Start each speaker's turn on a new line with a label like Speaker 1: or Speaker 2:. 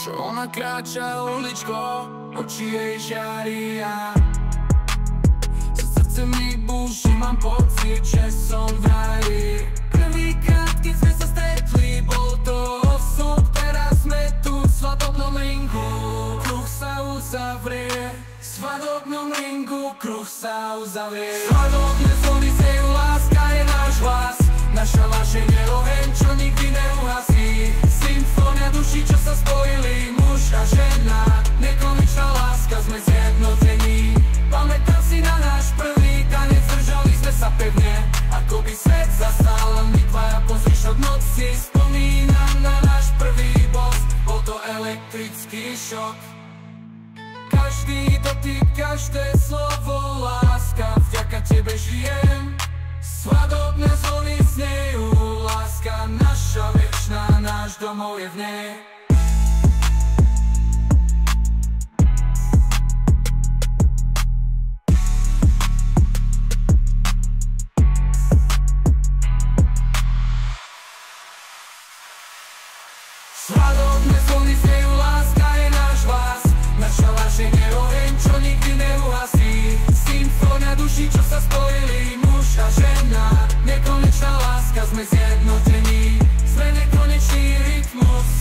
Speaker 1: Čo ona kráča uličkou, oči jej žiaria. Srdce mi búši, mám pocit, že som v raji. Prvýkrát, keď sme sa stretli, bol to osud. Teraz sme tu v svadobnom ringu, kruh sa uzavrie. V svadobnom ringu kruh sa uzavrie. Svadobné zvony znejú, láska je náš hlas. Naša lášeň je oheň, čo nikdy neuhasí. Symfónia duší, čo sa spojili, muž a žena. Nekonečná láska, sme zjednotení. Pamätám si na náš prvý tanec, držali sme sa pevne, ako by svet zastal. Len my dvaja pozrieš od noci, spomínam na náš prvý bos. Bol to elektrický šok. Každý dotyk, každé slovo, láska, vďaka tebe žijem. Svadobné zvony znejú, láska naša večná, náš domov je v nej. Svadobné zvony znejú, láska je náš hlas. Naša lášeň je oheň, čo nikdy neuhasí. Symfónia duší, čo sa spojili, muž a žena. Nekonečná láska, sme zjednotení. Sme nekonečný rytmus.